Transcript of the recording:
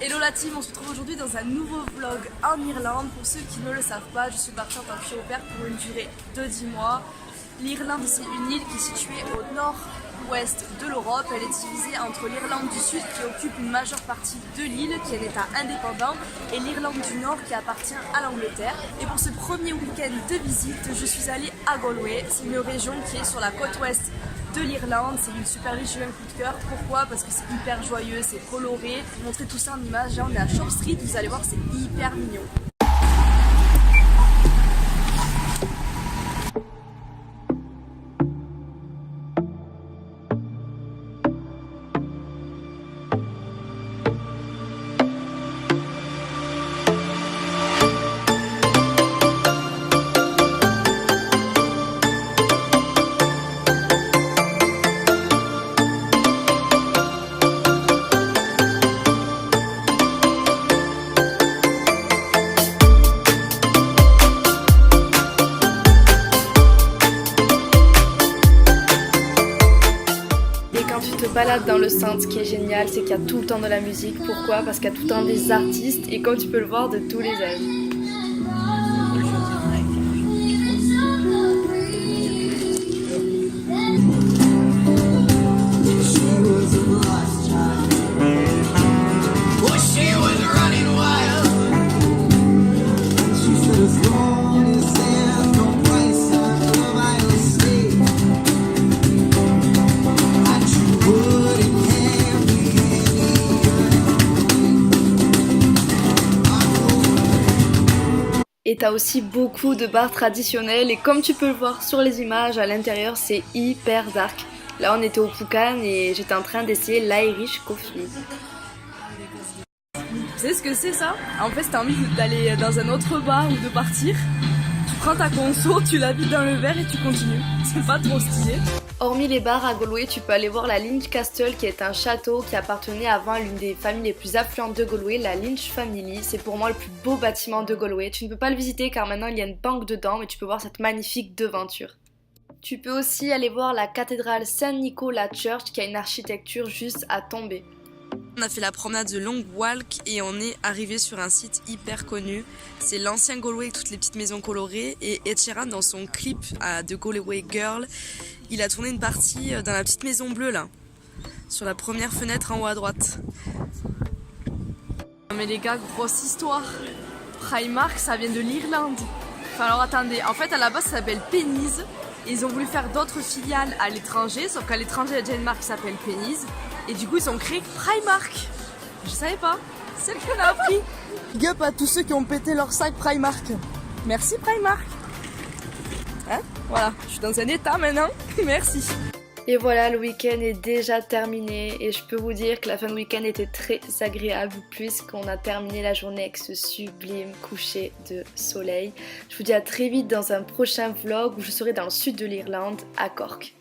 Hello la team, on se retrouve aujourd'hui dans un nouveau vlog en Irlande. Pour ceux qui ne le savent pas, je suis partie en tant que fille au père pour une durée de 10 mois. L'Irlande, c'est une île qui est située au nord-ouest de l'Europe. Elle est divisée entre l'Irlande du Sud qui occupe une majeure partie de l'île, qui est un état indépendant, et l'Irlande du Nord qui appartient à l'Angleterre. Et pour ce premier week-end de visite, je suis allée à Galway. C'est une région qui est sur la côte ouest de l'Irlande. C'est une super ville, j'ai eu un coup de cœur. Pourquoi? Parce que c'est hyper joyeux, c'est coloré. Je vais vous montrer tout ça en images. Là on est à Shop Street, vous allez voir, c'est hyper mignon. Balade dans le centre, ce qui est génial, c'est qu'il y a tout le temps de la musique. Pourquoi? Parce qu'il y a tout le temps des artistes et comme tu peux le voir, de tous les âges. Et t'as aussi beaucoup de bars traditionnels et comme tu peux le voir sur les images, à l'intérieur c'est hyper dark. Là on était au Pucan et j'étais en train d'essayer l'Irish Coffee. Vous savez ce que c'est ça? En fait si t'as envie d'aller dans un autre bar ou de partir, tu prends ta conso, tu la vides dans le verre et tu continues. C'est pas trop stylé. Hormis les bars à Galway, tu peux aller voir la Lynch Castle qui est un château qui appartenait avant à l'une des familles les plus affluentes de Galway, la Lynch Family. C'est pour moi le plus beau bâtiment de Galway. Tu ne peux pas le visiter car maintenant il y a une banque dedans, mais tu peux voir cette magnifique devanture. Tu peux aussi aller voir la cathédrale Saint-Nicolas Church qui a une architecture juste à tomber. On a fait la promenade de Long Walk et on est arrivé sur un site hyper connu. C'est l'ancien Galway avec toutes les petites maisons colorées. Et Ed Sheeran, dans son clip de Galway Girl, il a tourné une partie dans la petite maison bleue là, sur la première fenêtre en haut à droite. Mais les gars, grosse histoire. Primark, ça vient de l'Irlande. Enfin alors attendez, en fait à la base ça s'appelle Pennies. Et ils ont voulu faire d'autres filiales à l'étranger, sauf qu'à l'étranger il y a déjà une marque qui s'appelle Pennies. Et du coup ils ont créé Primark. Je savais pas, c'est le qu'on a appris. Big up à tous ceux qui ont pété leur sac Primark. Merci Primark. Hein? Voilà, je suis dans un état maintenant. Merci. Et voilà, le week-end est déjà terminé et je peux vous dire que la fin de week-end était très agréable puisqu'on a terminé la journée avec ce sublime coucher de soleil. Je vous dis à très vite dans un prochain vlog où je serai dans le sud de l'Irlande, à Cork.